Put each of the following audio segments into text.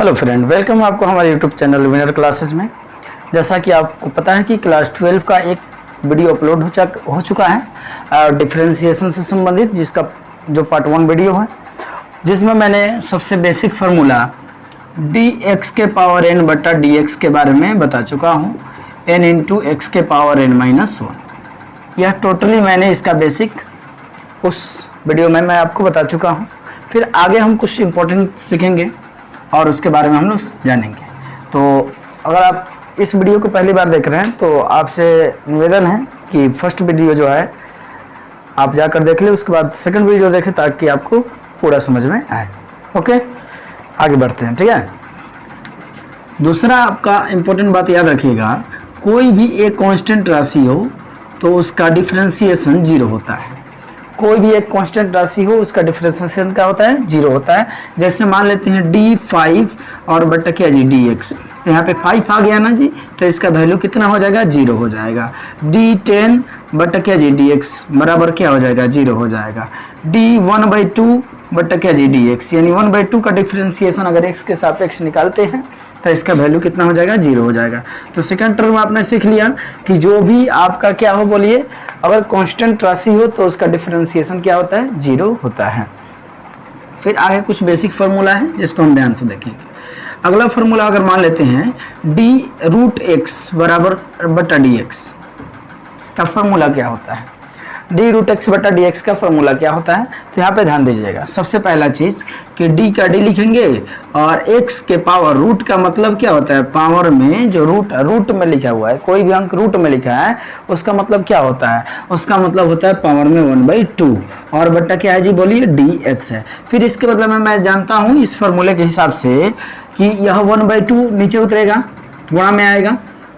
Hello friend, welcome आपको हमारे YouTube channel winner classes में। जैसा कि आपको पता है कि क्लास 12 का एक वीडियो अपलोड हो चुका है डिफरेंशिएशन से संबंधित, जिसका जो पार्ट 1 वीडियो है, जिसमें मैंने सबसे बेसिक फार्मूला dx के पावर n बटा dx के बारे में बता चुका हूँ, n इंटू एक्स के पावर n माइनस 1। यह टोटली मैंने इसका बेसिक उस वीडियो में मैं आपको बता चुका हूँ। फिर आगे हम कुछ इम्पोर्टेंट सीखेंगे और उसके बारे में हम लोग जानेंगे। तो अगर आप इस वीडियो को पहली बार देख रहे हैं तो आपसे निवेदन है कि फर्स्ट वीडियो जो है आप जाकर देख लें, उसके बाद सेकंड वीडियो देखें ताकि आपको पूरा समझ में आए। ओके, आगे बढ़ते हैं। ठीक है, दूसरा आपका इम्पोर्टेंट बात याद रखिएगा, कोई भी एक कांस्टेंट राशि हो तो उसका डिफरेंशिएशन 0 होता है। कोई भी एक कांस्टेंट राशि हो उसका डिफरेंशिएशन क्या होता है? 0 होता है। जैसे मान लेते हैं d5 और बटा क्या जी dx, तो यहाँ पे 5 आ गया ना जी, तो इसका वैल्यू कितना हो जाएगा? 0 हो जाएगा। d10 बटा क्या जी dx बराबर क्या हो जाएगा? 0 हो जाएगा। d1/2 बटा क्या जी dx, यानी 1/2 का डिफरेंशिएशन अगर x के सापेक्ष निकालते हैं तो इसका वैल्यू कितना हो जाएगा? 0 हो जाएगा। तो सेकंड टर्म आपने सीख लिया कि जो भी आपका क्या हो, बोलिए, अगर कांस्टेंट राशि हो तो उसका डिफरेंशिएशन क्या होता है? 0 होता है। फिर आगे कुछ बेसिक फार्मूला है जिसको हम ध्यान से देखेंगे। अगला फार्मूला अगर मान लेते हैं d√x बराबर बटा dx का फार्मूला क्या होता है? d√x बटा dx का फार्मूला क्या होता है? तो यहाँ पे ध्यान दीजिएगा। सबसे पहला चीज कि d का d लिखेंगे और x के पावर, रूट का मतलब क्या होता है? पावर में जो रूट में लिखा हुआ है, कोई भी अंक रूट में लिखा है उसका मतलब क्या होता है? उसका मतलब होता है पावर में 1/2 और बट्टा क्या है जी? बोलिए dx है। फिर इसके बदले में मैं जानता हूँ इस फार्मूले के हिसाब से कि यह 1/2 नीचे उतरेगा, गुणा में आएगा,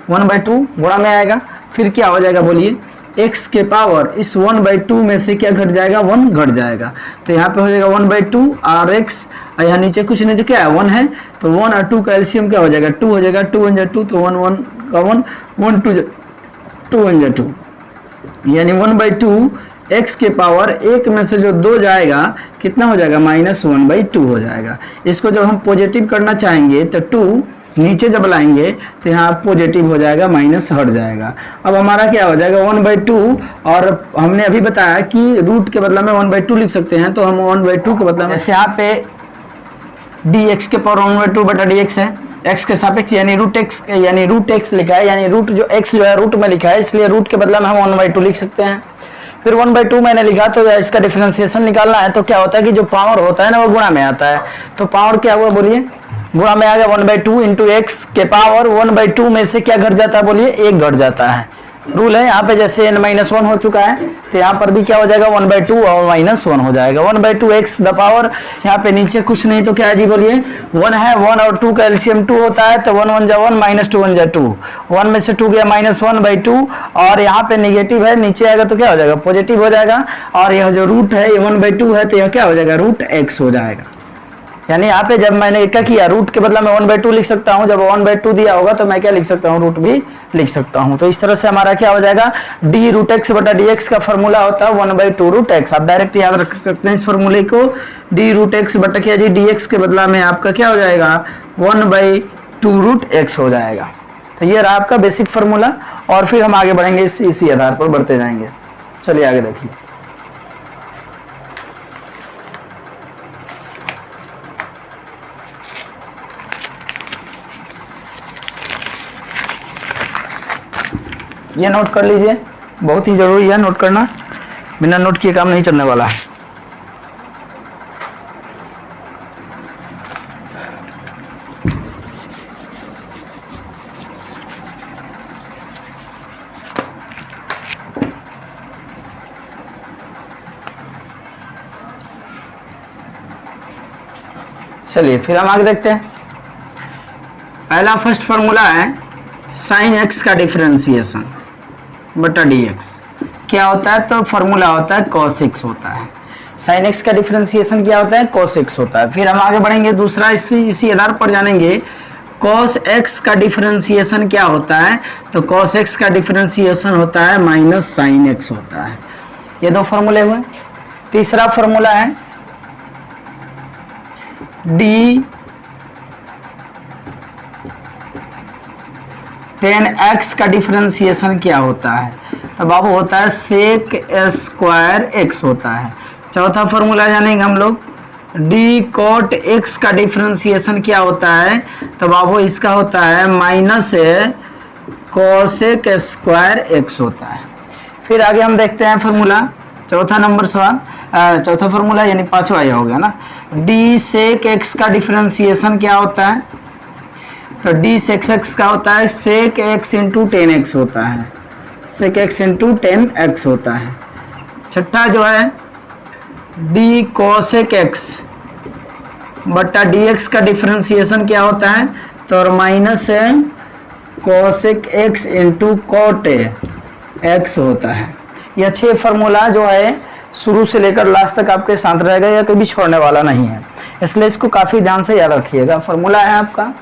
1/2 गुणा में आएगा। फिर क्या हो जाएगा? बोलिए x के पावर इस 1/2 में से क्या घट जाएगा? 1 घट जाएगा। तो यहाँ पे हो जाएगा 1/2 और x, यहाँ नीचे कुछ नहीं, तो क्या है? 1 है, तो 1 और 2 का एलसीएम क्या हो जाएगा? 2 हो जाएगा। 2 1 2, तो 1 1 का 1 1 2 1 2, यानी 1/2 x के पावर 1 में से जो 2 जाएगा कितना हो जाएगा? -1/2 हो जाएगा। इसको जब हम पॉजिटिव करना चाहेंगे तो 2 नीचे जब लाएंगे तो यहाँ पॉजिटिव हो जाएगा, माइनस हट जाएगा। अब हमारा क्या हो जाएगा? 1/2, और हमने अभी बताया कि रूट के बदला में 1/2 लिख सकते हैं, तो हम 1/2 के बदला में, जैसे यहाँ पे dx के पावर 1/2 बटा dx है, x के सापेक्ष यानी रूट x लिखा है, यानी रूट जो x जो है रूट में लिखा है, इसलिए रूट के बदला में हम 1/2 लिख सकते हैं। फिर 1/2 मैंने लिखा, तो इसका डिफरेंशिएशन निकालना है, तो क्या होता है कि जो पावर होता है ना वो गुणा में आता है। तो पावर क्या हुआ? बोलिए गुणा में आ गया 1/2 इंटू एक्स के पावर 1/2 में से क्या घट जाता है? बोलिए 1 घट जाता है। रूल है यहाँ पे, जैसे n-1 हो चुका है तो यहाँ पर भी क्या हो जाएगा? 1/2 और -1 हो जाएगा। 1/2 एक्स द पावर, यहाँ पे नीचे कुछ नहीं तो क्या है जी? बोलिए 1 है, 1 और 2 का एलसीएम 2 होता है, तो 1 1 जा 1 -2 1 जा 2, 1 में से 2 गया -1/2, और यहाँ पे निगेटिव है, नीचे आएगा तो क्या हो जाएगा? पॉजिटिव हो जाएगा। और यह जो रूट है ये 1/2 है, तो यह क्या हो जाएगा? √x हो जाएगा। यानी यहाँ पे जब मैंने क्या किया, रूट के बदला में 1/2 लिख सकता हूँ, जब 1/2 दिया होगा तो मैं क्या लिख सकता हूँ? रूट भी लिख सकता हूँ। तो इस तरह से हमारा क्या हो जाएगा? d√x बटा dx का फॉर्मूला होता है 1/2 √x। आप डायरेक्ट याद रख सकते हैं इस फॉर्मूले को, d√x बटा क्या जी dx के बदला में आपका क्या हो जाएगा? 1/2 √x हो जाएगा। तो ये रहा आपका बेसिक फार्मूला, और फिर हम आगे बढ़ेंगे, इसी आधार पर बढ़ते जाएंगे। चलिए आगे देखिए। ये नोट कर लीजिए, बहुत ही जरूरी है नोट करना, बिना नोट किए काम नहीं चलने वाला है। चलिए फिर हम आगे देखते हैं। पहला फर्स्ट फार्मूला है sin x का डिफरेंशिएशन बटा dx क्या होता है? तो फार्मूला होता है cos x होता है। sin x का डिफरेंशिएशन क्या होता है? cos x होता है। फिर हम आगे बढ़ेंगे, दूसरा इसी आधार पर जानेंगे cos x का डिफरेंशिएशन क्या होता है? तो cos x का डिफरेंशिएशन होता है -sin x होता है। ये दो फार्मूले हुए। तीसरा फार्मूला है d 10x का डिफरेंशिएशन क्या होता है? तो बाबू होता है सेक स्क्वायर x होता है। चौथा फॉर्मूला जानेंगे हम लोग, डी कॉट x का डिफरेंशिएशन क्या होता है? तो बाबू इसका होता है माइनस कोसेक स्क्वायर x होता है। फिर आगे हम देखते हैं फॉर्मूला, चौथा नंबर सवाल, चौथा फॉर्मूला यानी पांचवा ये हो गया ना। डी सेक x का डिफरेंशिएशन क्या होता है? तो डी सेक x का होता है सेक x इंटू 10x होता है, सेक x इंटू 10x होता है। छठा जो है डी कोसेक x बटा डी एक्स का डिफरेंशिएशन क्या होता है? तो minus cosec x into coat x होता है। यह 6 फार्मूला जो है शुरू से लेकर लास्ट तक आपके साथ रहेगा, या कभी छोड़ने वाला नहीं है, इसलिए इसको काफ़ी ध्यान से याद रखिएगा। फार्मूला है आपका,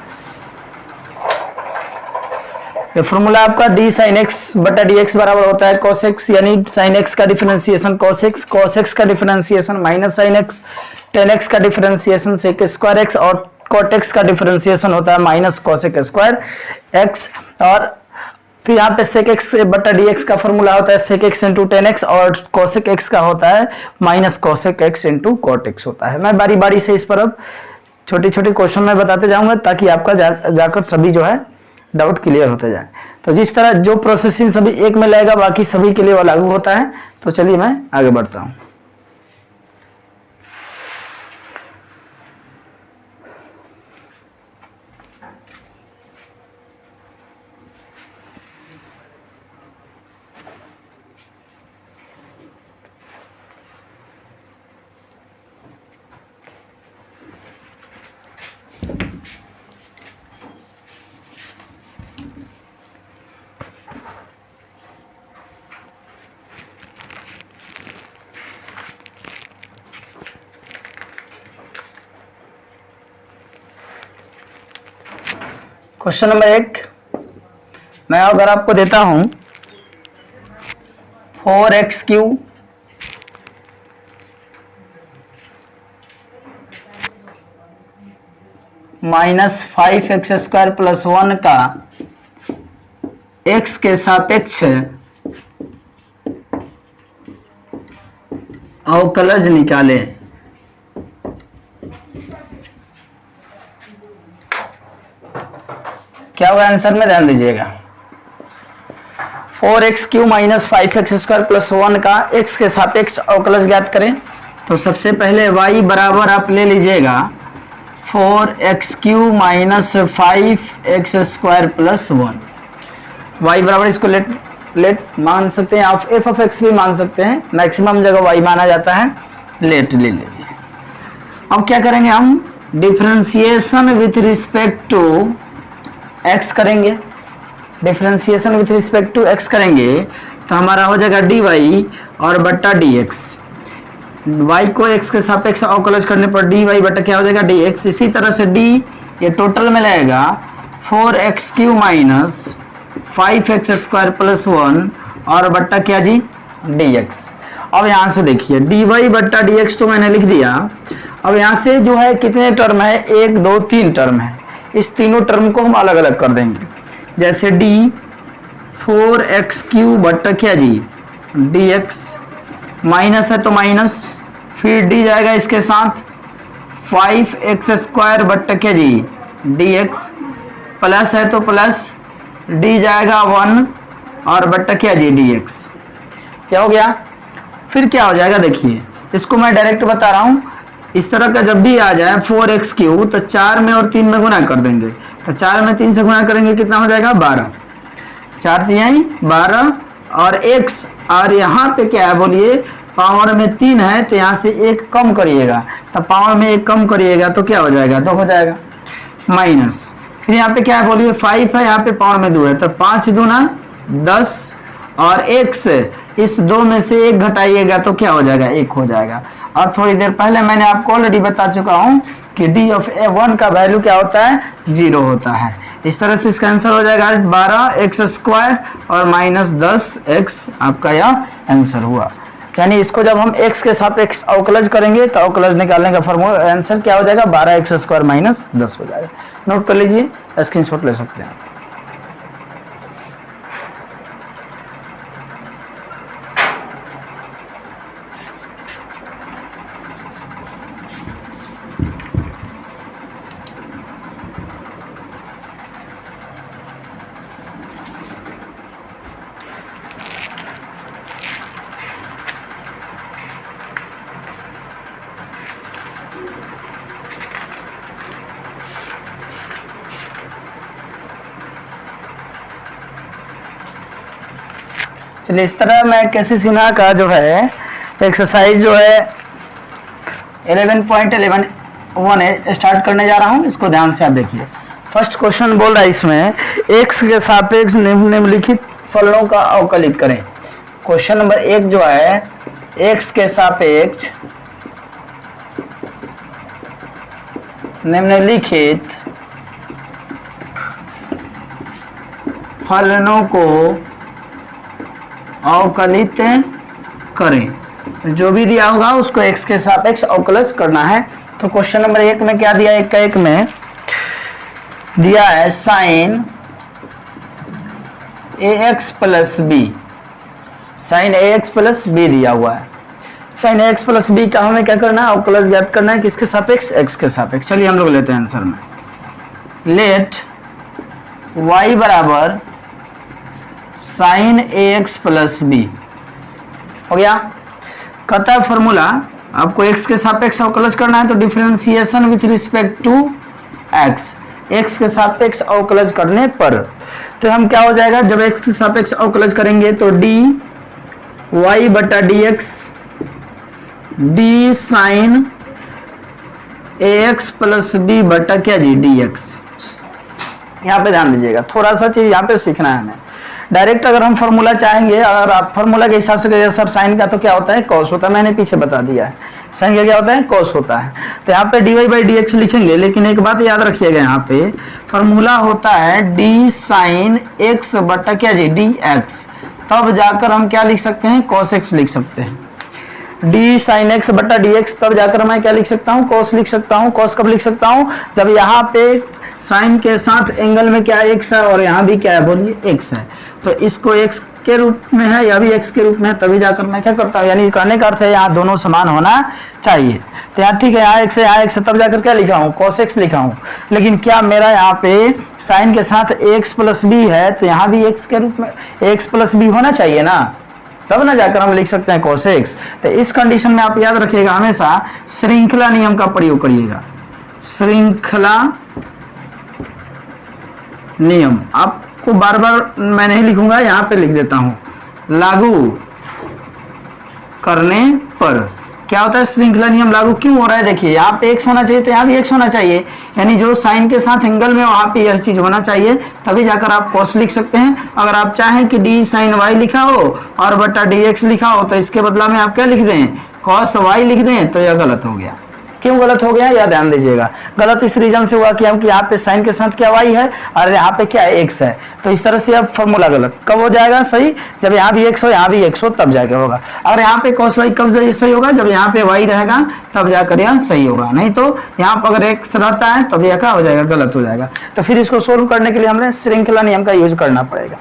ये फार्मूला आपका डी साइन एक्स बटा डी एक्स बराबर होता है cos x, यानी साइन एक्स का differentiation cos x, cos x का differentiation minus sine x, 10x का डिफरेंशिएशन sec स्क्वायर x, और cot x का डिफरेंशिएशन होता है माइनस cosec स्क्वायर x। और फिर यहाँ पे sec x बटा dx का फॉर्मूला होता है sec x इंटू 10x, और cosec x का होता है minus cosec x into cot x होता है। मैं बारी बारी से इस पर अब छोटी छोटी क्वेश्चन में बताते जाऊंगा, ताकि आपका जाकर सभी जो है डाउट क्लियर होते जाए। तो जिस तरह जो प्रोसेसिंग सभी एक में लगेगा, बाकी सभी के लिए वो लागू होता है। तो चलिए मैं आगे बढ़ता हूँ। क्वेश्चन नंबर 1 मैं अगर आपको देता हूं 4x Q minus 5x square plus 1 का x के सापेक्ष अवकलज निकाले। क्या होगा आंसर में, ध्यान दीजिएगा। 4x Q minus 5x square plus 1 का x के सापेक्ष अवकलज ज्ञात करें। तो सबसे पहले y बराबर आप ले लीजिएगा 4x Q minus 5x square plus 1। y बराबर इसको लेट मान सकते हैं, आप f ऑफ x भी मान सकते हैं, मैक्सिमम जगह y माना जाता है, लेट ले लीजिए। अब क्या करेंगे हम, differentiation with respect to x करेंगे, differentiation with respect to x करेंगे तो हमारा हो जाएगा dy और बट्टा dx। y को x के सापेक्ष अवकलज करने पर dy बट्टा क्या हो जाएगा dx। इसी तरह से d ये टोटल में लगेगा 4x Q minus 5x square plus 1 और बट्टा क्या जी dx। अब यहाँ से देखिए dy बट्टा dx तो मैंने लिख दिया। अब यहाँ से जो है कितने टर्म है, 1 2 3 टर्म है, इस तीनों टर्म को हम अलग अलग कर देंगे। जैसे d 4x क्यू बट्टा क्या जी dx, माइनस है तो माइनस, फिर d जाएगा इसके साथ 5x स्क्वायर बट्टा क्या जी dx, प्लस है तो प्लस, d जाएगा 1 और बट्टा क्या जी dx। क्या हो गया, फिर क्या हो जाएगा देखिए, इसको मैं डायरेक्ट बता रहा हूँ। इस तरह का जब भी आ जाए 4x क्यू तो 4 में और 3 में गुना कर देंगे। तो 4 में 3 से गुना करेंगे कितना हो जाएगा 12, 4 तिहाई 12 और x, और यहाँ पे क्या है बोलिए, पावर में 3 है तो यहाँ से 1 कम करिएगा, तो पावर में 1 कम करिएगा तो क्या हो जाएगा 2 हो जाएगा, माइनस, फिर यहाँ पे क्या है बोलिए 5 है, यहाँ पे पावर में 2 है तो 5 दूना 10 और x इस 2 में से 1 घटाइएगा तो क्या हो जाएगा 1 हो जाएगा। और थोड़ी देर पहले मैंने आपको ऑलरेडी बता चुका हूं कि d ऑफ a1 का वैल्यू क्या होता है 0 होता है। इस तरह से इसका आंसर हो जाएगा 12x स्क्वायर और माइनस 10x, आपका यह आंसर हुआ। यानी इसको जब हम x के सापेक्ष अवकलज करेंगे तो अवकलज निकालने का फॉर्मूला आंसर क्या हो जाएगा 12x स्क्वायर माइनस 10 हो जाएगा। नोट कर लीजिए, स्क्रीनशॉट ले सकते हैं। चलिए इस तरह मैं केसी सिन्हा का जो है एक्सरसाइज जो है 11.11 स्टार्ट करने जा रहा हूँ। इसको ध्यान से आप देखिए। फर्स्ट क्वेश्चन बोल रहा है इसमें x के सापेक्ष निम्नलिखित फलनों का अवकलित करें। क्वेश्चन नंबर 1 जो है x के सापेक्ष निम्नलिखित फलनों को अवकलित करें। जो भी दिया होगा उसको x के सापेक्ष अवकलज करना है। तो क्वेश्चन नंबर 1 में क्या दिया है? 1 का 1 में दिया है sine ax plus b, sine ax plus b दिया हुआ है। साइन ax प्लस बी का हमें क्या करना है? अवकलज ज्ञात करना है। किसके सापेक्ष? x के सापेक्ष। चलिए हम लोग लेते हैं आंसर में। लेट y बराबर साइन ax प्लस बी हो गया। कहता है फॉर्मूला आपको x के सापेक्ष अवकलज करना है, तो differentiation with respect to x, x के सापेक्ष अवकलज करने पर तो हम क्या हो जाएगा? जब x के सापेक्ष अवकलज करेंगे तो डी वाई बटा d x d sine ax plus b बटा क्या जी डी एक्स। यहाँ पे ध्यान दीजिएगा, थोड़ा सा चीज यहाँ पे सीखना है हमें। डायरेक्ट अगर हम फॉर्मूला चाहेंगे, अगर आप फॉर्मूला के हिसाब से करिए सर साइन का तो क्या होता है? कॉस होता है। मैंने पीछे बता दिया है साइन का क्या होता है? कॉस होता है। तो यहाँ पे d y by d x लिखेंगे, लेकिन एक बात याद रखिएगा, यहाँ पे फॉर्मूला होता है डी साइन एक्स बटा क्या जी डी एक्स। तब जाकर हम क्या लिख सकते हैं? कॉस एक्स लिख सकते हैं। डी साइन एक्स बटा डी एक्स, तब जाकर मैं क्या लिख सकता हूँ? कॉस लिख सकता हूँ। कॉस कब लिख सकता हूँ? जब यहाँ पे साइन के साथ एंगल में क्या एक्स है और यहाँ भी क्या है? बोलिए एक्स है। तो इसको x के रूप में है या भी x के रूप में है, तभी जाकर मैं क्या करता हूँ? यानी कहने का अर्थ है यहाँ दोनों समान होना चाहिए। तो यहाँ ठीक है, यहाँ x है यहाँ x है, तब जाकर क्या लिखा हूँ? cos x लिखा हूँ। लेकिन क्या मेरा यहाँ पे साइन के साथ x प्लस बी है, तो यहाँ भी x के रूप में x प्लस बी होना चाहिए ना, तब ना जाकर हम लिख सकते हैं cos x। तो इस कंडीशन में आप याद रखिएगा, हमेशा श्रृंखला नियम का प्रयोग करिएगा। श्रृंखला नियम आपको बार बार मैं नहीं लिखूंगा, यहाँ पे लिख देता हूं। लागू करने पर क्या होता है? श्रृंखला नियम लागू क्यों हो रहा है? देखिए यहाँ पे x होना चाहिए, तो यहाँ भी x होना चाहिए। यानी जो साइन के साथ एंगल में वहां पे यह चीज होना चाहिए, तभी जाकर आप cos लिख सकते हैं। अगर आप चाहें कि d साइन y लिखा हो और बटा dx लिखा हो, तो इसके बदला में आप क्या लिख दें? cos y लिख दें, तो यह गलत हो गया। क्यों गलत हो गया? या ध्यान दीजिएगा, गलत इस रीजन से हुआ कि हम यहाँ पे साइन के साथ क्या y है और यहाँ पे क्या है? x है। तो इस तरह से अब फॉर्मूला गलत कब हो जाएगा? सही जब यहाँ भी x हो यहाँ भी x हो, तब जाके होगा। और यहाँ पे cos y कब सही होगा? जब यहाँ पे y रहेगा, तब जाकर यह सही होगा। नहीं तो यहाँ पर अगर x रहता है तब यह क्या हो जाएगा? गलत हो जाएगा। तो फिर इसको सोल्व करने के लिए हमें श्रृंखला नियम का यूज करना पड़ेगा।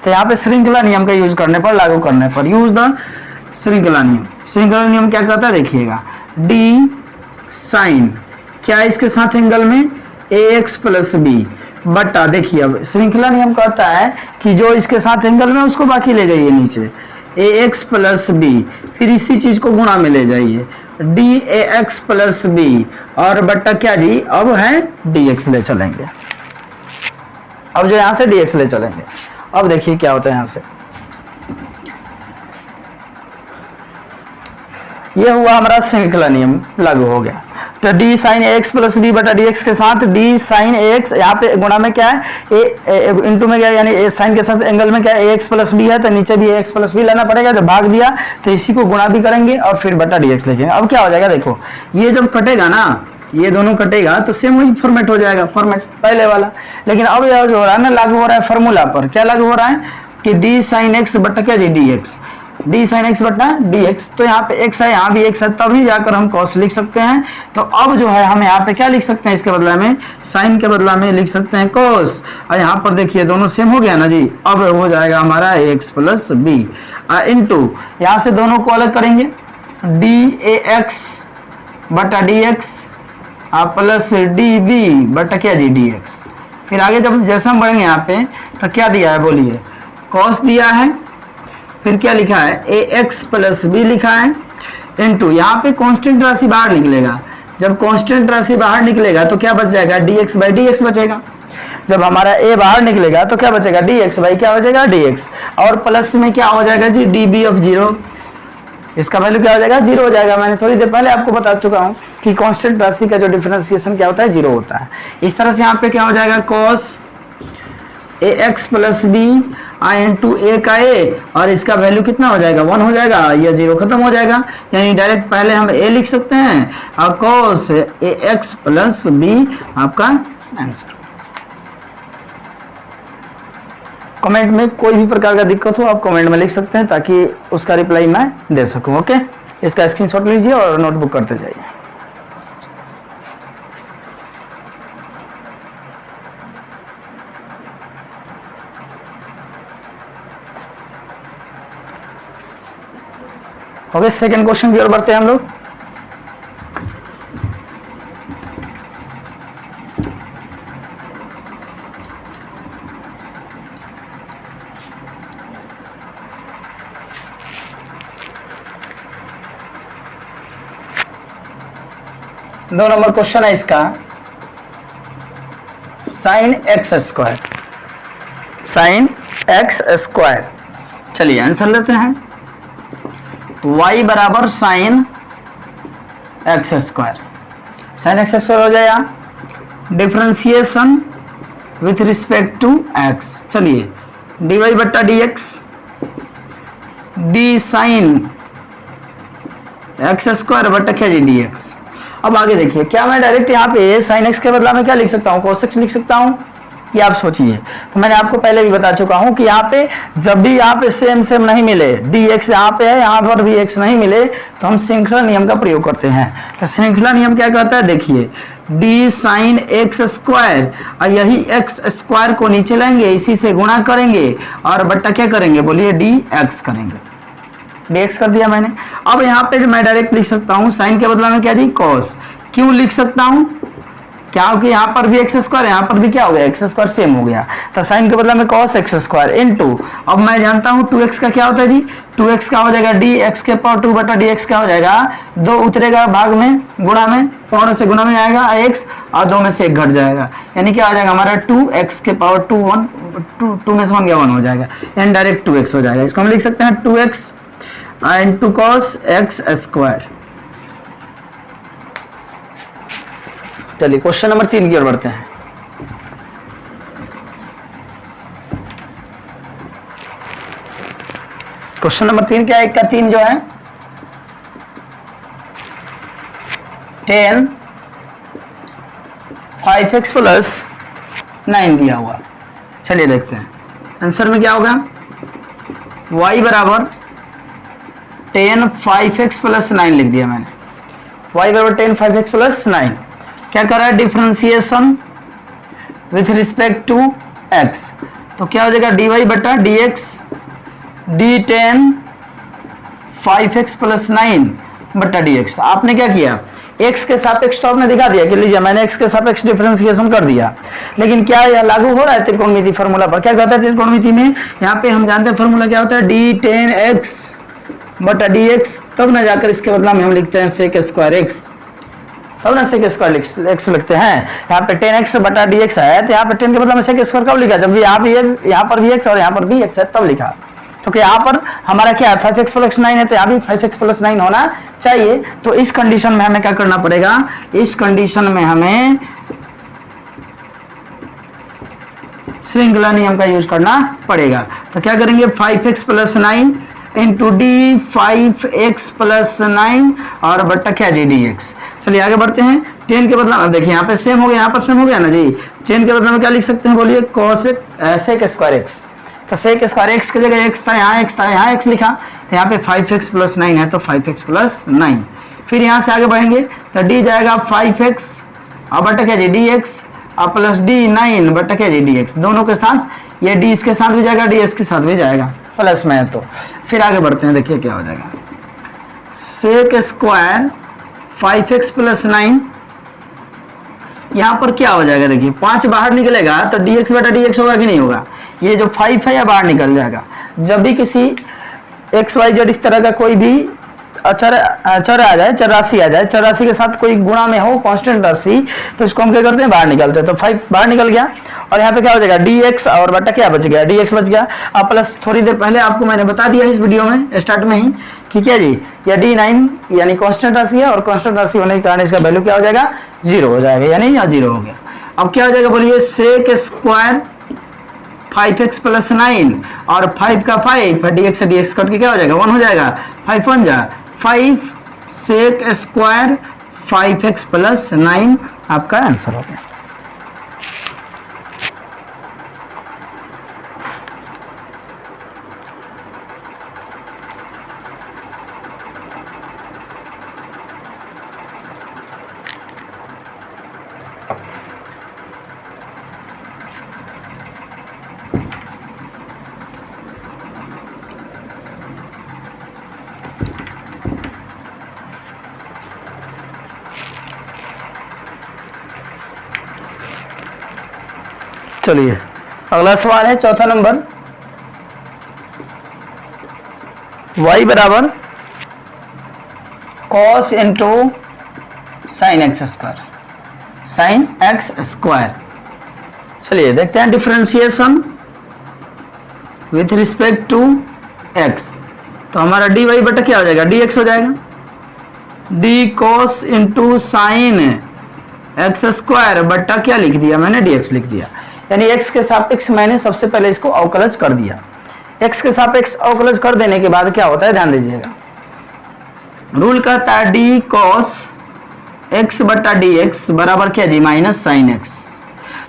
तो यहाँ पे श्रृंखला नियम का यूज करने पर, लागू करने पर, यूज द श्रृंखला नियम। श्रृंखला नियम क्या कहता है? देखिएगा, डी साइन क्या है इसके साथ एंगल में? ax प्लस बी बटा, देखिए अब श्रृंखला नियम कहता है कि जो इसके साथ एंगल में उसको बाकी ले जाइए नीचे, ax प्लस बी, फिर इसी चीज को गुणा में ले जाइए, dax प्लस बी और बटा क्या जी? अब है dx ले चलेंगे। अब जो यहां से dx ले चलेंगे, अब देखिए क्या होता है। यहां से ये हुआ हमारा श्रृंखला नियम लागू हो गया। तो d sine x plus b बटा डी एक्स के साथ डी साइन एक्स, यहाँ पे गुणा में क्या है? इंटू में क्या है? यानी साइन के साथ एंगल में क्या है? एक्स प्लस बी है, तो नीचे भी एक्स प्लस बी लेना पड़ेगा। जब भाग दिया तो इसी को गुणा भी करेंगे और फिर बटा डी एक्स लिखेंगे। अब क्या हो जाएगा? देखो ये जब कटेगा ना, ये दोनों कटेगा तो सेम वही फॉर्मेट हो जाएगा, फॉर्मेट पहले वाला। लेकिन अब यह जो हो रहा है ना, लागू हो रहा है फॉर्मूला पर। क्या लागू हो रहा है? कि डी साइन एक्स बटा क्या G D x, d sine x बटा डी एक्स। तो यहाँ पे x है यहाँ भी x है, तभी जाकर हम cos लिख सकते हैं। तो अब जो है हम यहाँ पे क्या लिख सकते हैं? इसके बदला में साइन के बदला में लिख सकते हैं cos। और यहाँ पर देखिए दोनों सेम हो गया ना जी। अब हो जाएगा हमारा x प्लस बी इंटू, यहाँ से दोनों को अलग करेंगे, डी ए एक्स बटा d x plus d b बटा क्या जी डी एक्स। फिर आगे जब जैसे हम बढ़ेंगे यहाँ पे, तो क्या दिया है? बोलिए, cos दिया है, फिर क्या लिखा है? ax प्लस बी लिखा है इंटू, यहाँ पे कांस्टेंट राशि बाहर निकलेगा। जब कांस्टेंट राशि बाहर निकलेगा तो क्या बच जाएगा? dx बाई डी एक्स बचेगा। जब हमारा a बाहर निकलेगा तो क्या बचेगा dx, भाई क्या हो जाएगा dx, और प्लस में क्या हो जाएगा जी db ऑफ 0, इसका वैल्यू क्या हो जाएगा 0 हो जाएगा। मैंने थोड़ी देर पहले आपको बता चुका हूं कि कांस्टेंट राशि का जो डिफरेंशिएशन क्या होता है 0 होता है। इस तरह से यहाँ पे क्या हो जाएगा cos ax plus B I into A का a, और इसका वैल्यू कितना हो जाएगा 1 हो जाएगा, या 0 खत्म हो जाएगा, यानी डायरेक्ट पहले हम a लिख सकते हैं और cos ax प्लस बी आपका आंसर। कमेंट में कोई भी प्रकार का दिक्कत हो आप कमेंट में लिख सकते हैं ताकि उसका रिप्लाई मैं दे सकूं। ओके, इसका स्क्रीनशॉट लीजिए और नोटबुक करते जाइए। ओके, सेकंड क्वेश्चन की ओर बढ़ते हैं हम लोग। दो नंबर क्वेश्चन है इसका, sine x square, sine x square. चलिए आंसर लेते हैं। y बराबर sine x square, sine x square हो जाएगा differentiation with respect to x। चलिए dy बट्टा dx, d sine x square बट्टा क्या जी dx। अब आगे देखिए, क्या मैं डायरेक्ट यहाँ पे साइन एक्स के बदला में क्या लिख सकता हूँ cos x लिख सकता हूँ, ये आप सोचिए। तो मैंने आपको पहले भी बता चुका हूं कि यहाँ पे जब भी यहाँ पे सेम नहीं मिले, dx यहाँ पे है, यहाँ पर भी x नहीं मिले, तो हम श्रृंखला नियम का प्रयोग करते हैं। तो श्रृंखला नियम क्या कहता है, देखिए डी साइन एक्स स्क्वायर, और यही एक्स स्क्वायर को नीचे लाएंगे, इसी से गुणा करेंगे और बट्टा क्या करेंगे, बोलिए dx करेंगे। dx कर दिया मैंने। अब यहाँ पे मैं डायरेक्ट लिख सकता हूँ साइन के बदला में क्या जी cos। क्यों लिख सकता हूँ, क्योंकि यहाँ पर भी एक्स स्क्वायर, यहाँ पर भी क्या हो गया एक्स स्क्वायर सेम हो गया, तो साइन के बदला में cos एक्स स्क्वायर इनटू, अब मैं जानता हूँ 2x का क्या होता है जी, 2x का हो जाएगा dx के पावर 2 बटा dx का हो जाएगा 2 उतरेगा भाग में, गुणा में, पावर से गुणा में आएगा x, और 2 में से 1 घट जाएगा, यानी क्या हो जाएगा हमारा 2x के पावर 2 1, 2 में से 1 गया 1 हो जाएगा, यानी डायरेक्ट 2x हो जाएगा। इसको हम लिख सकते हैं 2x into cos x square. चलिए क्वेश्चन नंबर 3 की ओर बढ़ते हैं। क्वेश्चन नंबर 3 क्या है, 1 का 3 जो है 10 5x प्लस 9 दिया हुआ। चलिए देखते हैं आंसर में क्या होगा, y बराबर 10 5x प्लस 9 लिख दिया मैंने, y बराबर 10 5x प्लस 9। क्या कर रहा है, differentiation with respect to x, तो क्या हो जाएगा dy बटा dx, d10 5x प्लस 9 बटा dx। आपने क्या किया, x के सापेक्ष तो आपने दिखा दिया कि लीजिए मैंने x के सापेक्ष डिफरेंशिएशन कर दिया, लेकिन क्या यह लागू हो रहा है त्रिकोणमिति फॉर्मूला पर। क्या कहता है त्रिकोणमिति में, यहाँ पे हम जानते हैं फॉर्मूला क्या होता है, d10x बटा dx, तब ना जाकर इसके बदला में हम लिखते हैं sec स्क्वायर x, तब ना sec स्क्वायर x लिखते हैं। यहाँ पे 10x बटा dx है, तो यहाँ पे 10 के बदला में sec स्क्वायर कब लिखा, जब भी यहाँ पर भी x और यहाँ पर भी x है तब लिखा। तो क्या यहाँ पर हमारा क्या है 5x प्लस 9 है, तो यहाँ भी 5x प्लस 9 होना चाहिए। तो इस कंडीशन में हमें क्या करना पड़ेगा, इस कंडीशन में हमें श्रृंखला नियम का यूज करना पड़ेगा। तो क्या करेंगे 5x plus 9 into D 5x plus 9 और बट्टा क्या जी dx। चलिए आगे बढ़ते हैं। 10 के बदला देखिए यहाँ पे सेम हो गया, यहाँ पर सेम हो गया ना जी, 10 के बदला में क्या लिख सकते हैं, बोलिए cos sec स्क्वायर x। तो sec स्क्वायर x की जगह x था, यहाँ x था, यहाँ x लिखा, तो यहाँ पे 5x प्लस 9 है तो 5x प्लस 9। फिर यहाँ से आगे बढ़ेंगे तो d जाएगा 5x और बट्टा क्या जी dx और प्लस d9 बट्टा क्या जी dx, दोनों के साथ, ये d इसके साथ भी जाएगा, d इसके साथ भी जाएगा, प्लस में है तो। फिर आगे बढ़ते हैं, देखिए क्या हो जाएगा, sec स्क्वायर 5x प्लस 9, यहाँ पर क्या हो जाएगा, देखिए 5 बाहर निकलेगा तो dx बटा dx होगा कि नहीं होगा, ये जो 5 है या बाहर निकल जाएगा। जब भी किसी x y z इस तरह का कोई भी चर आ जाए, चौरासी आ जाए, चौरासी के साथ कोई गुणा में हो कांस्टेंट राशि, तो इसको हम क्या करते हैं, बाहर निकालते हैं। तो 5 बाहर निकल गया और यहाँ पे क्या हो जाएगा, dx और बटा क्या बच गया, dx बच गया। अब प्लस थोड़ी देर पहले आपको मैंने बता दिया इस वीडियो में स्टार्ट में ही कि क्या जी, या d9 यानी कांस्टेंट राशि है और कांस्टेंट राशि होने के कारण इसका वैल्यू क्या हो जाएगा, 0 हो जाएगा, यानी यहाँ 0 हो गया। अब क्या हो जाएगा बोलिए, सेक स्क्वायर 5x प्लस 9 और 5 का 5 dx से dx कट के क्या हो जाएगा, 1 हो जाएगा, 5 1 जा 5 सेक स्क्वायर 5x प्लस 9 आपका आंसर हो गया। चलिए अगला सवाल है चौथा नंबर, y बराबर cos into sine x square, sine x square. चलिए देखते हैं differentiation with respect to x। तो हमारा dy बटा क्या हो जाएगा, dx हो जाएगा, d cos into sine x square बटा क्या लिख दिया मैंने, dx लिख दिया। यानी x के सापेक्ष मैंने सबसे पहले इसको अवकलज कर दिया। x के सापेक्ष अवकलज कर देने के बाद क्या होता है, ध्यान दीजिएगा, रूल कहता है d cos x बटा dx बराबर क्या जी, माइनस साइन x।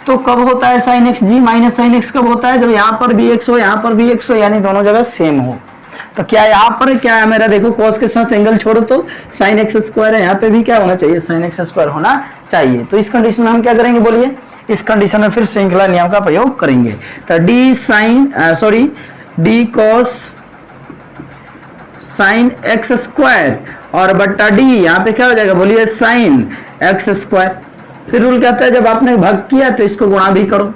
तो कब होता है साइन x जी, माइनस साइन x कब होता है, जब यहाँ पर भी x हो यहाँ पर भी x हो, यानी दोनों जगह सेम हो। तो क्या यहाँ पर क्या है मेरा, देखो cos के साथ एंगल छोड़ो तो साइन एक्स स्क्वायर है, यहाँ पे भी क्या होना चाहिए, साइन एक्स स्क्वायर होना चाहिए। तो इस कंडीशन में हम क्या करेंगे बोलिए, इस कंडीशन में फिर श्रृंखला नियम का प्रयोग करेंगे। तो D cos sine x square और बट्टा डी यहाँ पे क्या हो जाएगा बोलिए, साइन एक्स स्क्वायर। फिर रूल कहता है जब आपने भाग किया तो इसको गुणा भी करो,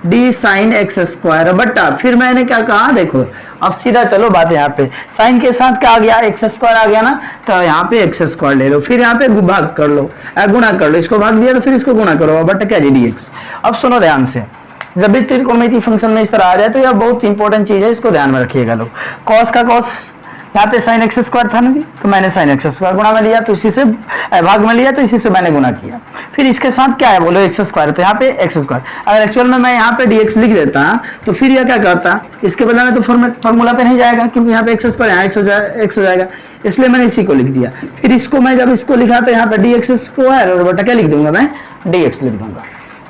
डी साइन एक्स स्क्वायर बट्टा, फिर मैंने क्या कहा, देखो अब सीधा चलो बात यहाँ पे, साइन के साथ क्या आ गया, एक्स स्क्वायर आ गया ना, तो यहाँ पे एक्स स्क्वायर ले लो, फिर यहाँ पे भाग कर लो, गुणा कर लो, इसको भाग दिया तो फिर इसको गुणा करो, बट्टा क्या जी dx। अब सुनो ध्यान से, जब भी त्रिकोणमितीय फंक्शन में इस तरह आ जाए तो यह बहुत इंपॉर्टेंट चीज है, इसको ध्यान में रखिएगा लोग। कॉस का कॉस, यहाँ पे साइन एक्स स्क्वायर था ना जी, तो मैंने साइन एक्स स्क्वायर गुणा में लिया, तो इसी से भाग में लिया, तो इसी से मैंने गुणा किया। फिर इसके साथ क्या है बोलो, एक्स स्क्वायर, तो यहाँ पे एक्स स्क्वायर। अगर एक्चुअल में मैं यहाँ पे dx लिख देता तो फिर यह क्या करता, इसके बदले में तो फॉर्मूला पे नहीं जाएगा, क्योंकि यहाँ पे एक्स स्क्वायर यहाँ एक्स हो जाएगा, इसलिए मैंने इसी को लिख दिया। फिर इसको मैं जब इसको लिखा तो यहाँ पे dx स्क्वायर और बटा क्या लिख दूंगा मैं, dx लिख दूंगा।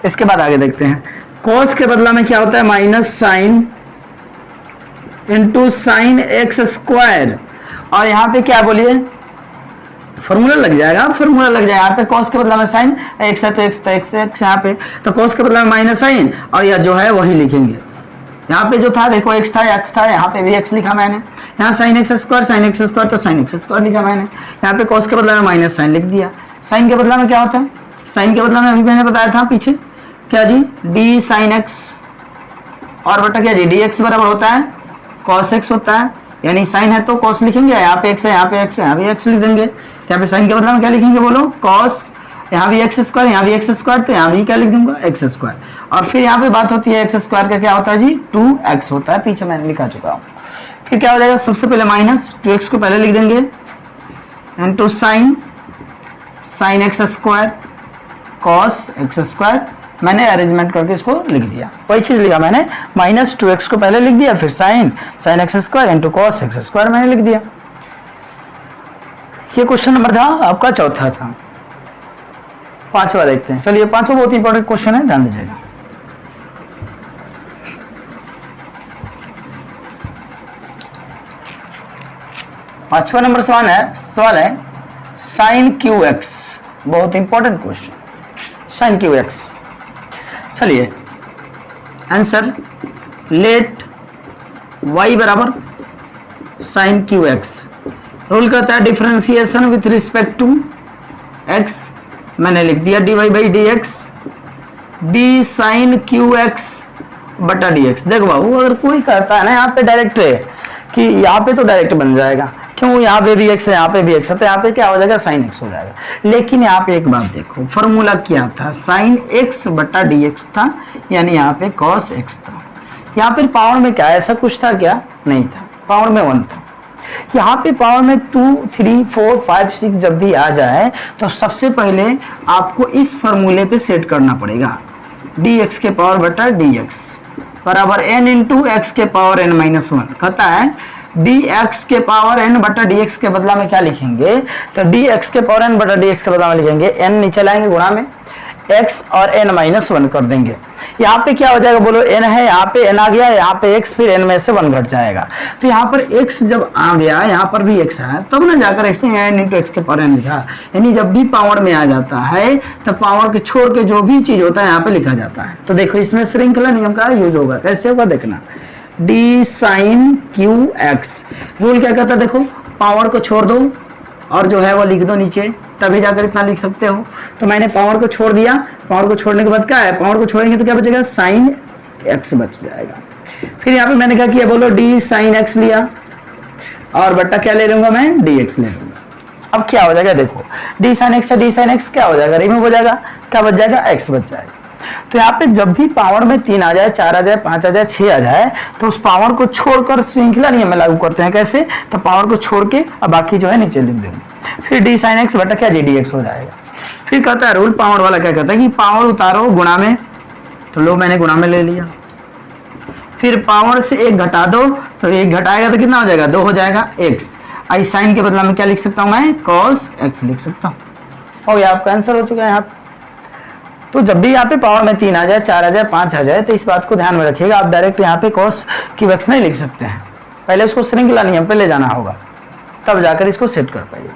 इसके बाद आगे देखते हैं, कॉस के बदला में क्या होता है, minus sine into sine x square, और यहाँ पे क्या बोलिए, फॉर्मूला लग जाएगा, फॉर्मूला लग जाएगा। यहाँ पे कॉस के बदला में साइन एक्स है तो एक्स यहाँ पे, तो कॉस के बदला में माइनस साइन, और यह जो है वही लिखेंगे। यहाँ पे जो था देखो एक्स था, यहाँ पे भी एक्स लिखा मैंने, यहाँ साइन एक्स स्क्वायर तो साइन एक्स स्क्वायर लिखा मैंने, यहाँ पे कॉस के बदला में माइनस साइन लिख दिया। साइन के बदला में क्या होता है, साइन के बदला में अभी मैंने बताया था पीछे, क्या जी, डी साइन एक्स और बटा क्या जी, डी एक्स बराबर होता है कॉस एक्स होता है, यानी साइन है तो कॉस लिखेंगे, यहाँ पे एक्स है, यहाँ पे एक्स है, यहाँ भी एक्स लिख देंगे। यहाँ पे साइन के बदला में क्या लिखेंगे बोलो, कॉस, यहाँ भी एक्स स्क्वायर, यहाँ भी एक्स स्क्वायर, तो यहाँ भी क्या लिख दूंगा, एक्स स्क्वायर। और फिर यहाँ पे बात होती है एक्स स्क्वायर का क्या होता है जी, 2x होता है, पीछे मैंने लिखा चुका हूँ। फिर क्या हो जाएगा, सबसे पहले माइनस 2x को पहले लिख देंगे, into sine x square cos x square, मैंने अरेंजमेंट करके इसको लिख दिया, वही चीज लिखा मैंने, माइनस 2x को पहले लिख दिया, फिर sign x square into cos x square मैंने लिख दिया। ये क्वेश्चन नंबर था आपका चौथा था। पांचवा देखते हैं, चलिए पांचवा बहुत इंपॉर्टेंट क्वेश्चन है, ध्यान दीजिएगा। पांचवा नंबर सवाल है साइन क्यू एक्स, बहुत important question, sine q x. चलिए आंसर, लेट y बराबर साइन क्यू एक्स, रूल कहता है differentiation with respect to x, मैंने लिख दिया dy by d x, d sine q x बटा डी एक्स। देखो बाबू, अगर कोई कहता है ना यहाँ पे डायरेक्ट है कि यहाँ पे तो डायरेक्ट बन जाएगा, क्यों, यहाँ पे भी x है, यहाँ पे भी x है, तो यहाँ पे क्या हो जाएगा, साइन x हो जाएगा। लेकिन यहाँ पे एक बात देखो, फॉर्मूला क्या था, साइन x बटा dx था, यानी यहाँ पे cos x था। यहाँ पे पावर में क्या ऐसा कुछ था क्या, नहीं था, पावर में 1 था। यहाँ पे पावर में 2, 3, 4, 5, 6 जब भी आ जाए तो सबसे पहले आपको इस फॉर्मूले पे सेट करना पड़ेगा, dx के पावर बटा dx बराबर n इंटू एक्स के पावर n माइनस 1। कहता है dx के पावर n बटा dx के बदला में क्या लिखेंगे, तो dx के पावर n बटा dx के बदला में लिखेंगे n नीचे लाएंगे, गुणा में x और n माइनस 1 कर देंगे। यहाँ पे क्या हो जाएगा बोलो, n है, यहाँ पे n आ गया, यहाँ पे x, फिर n में से 1 घट जाएगा। तो यहाँ पर x जब आ गया, यहाँ पर भी x है, तब ना जाकर x n इंटू एक्स के पावर n लिखा। यानी जब भी पावर में आ जाता है तो पावर के छोड़ के जो भी चीज होता है यहाँ पे लिखा जाता है। तो देखो इसमें श्रृंखला नियम का यूज होगा, कैसे होगा देखना, d sine q x. Rule क्या कहता है, देखो पावर को छोड़ दो और जो है वो लिख दो नीचे, तभी जाकर इतना लिख सकते हो। तो मैंने पावर को छोड़ दिया, पावर को छोड़ने के बाद क्या है, पावर को छोड़ेंगे तो क्या बचेगा, साइन एक्स बच जाएगा। फिर यहाँ पे मैंने क्या किया बोलो, डी साइन एक्स लिया और बट्टा क्या ले लूंगा मैं, डी एक्स ले लूंगा। अब क्या हो जाएगा देखो, डी साइन एक्स से डी साइन एक्स क्या हो जाएगा, रिमूव हो जाएगा, क्या बच जाएगा, एक्स बच जाएगा। तो यहाँ पे जब भी पावर में 3 आ जाए, 4 आ जाए, 5 आ जाए, 6 आ जाए, तो उस पावर को छोड़कर श्रृंखला नियम में लागू करते हैं। कैसे, तो पावर को छोड़ के अब बाकी जो है नीचे लिख देंगे, फिर डी साइन एक्स बटा क्या, जी डी एक्स हो जाएगा। फिर कहता है रूल पावर वाला क्या कहता है कि पावर उतारो गुणा में, तो लो मैंने गुणा में ले लिया, फिर पावर से 1 घटा दो, तो 1 घटाएगा तो कितना हो जाएगा, 2 हो जाएगा x। आई साइन के बदला में क्या लिख सकता हूं मैं, cos x लिख सकता हूं। और ये आपका आंसर हो चुका है यहाँ पे। तो जब भी यहाँ पे पावर में 3 आ जाए, 4 आ जाए, 5 आ जाए, तो इस बात को ध्यान में रखिएगा, आप डायरेक्ट यहाँ पे cos की x नहीं लिख सकते हैं, पहले उसको श्रृंखला नियम पे ले जाना होगा, तब जाकर इसको सेट कर पाइए।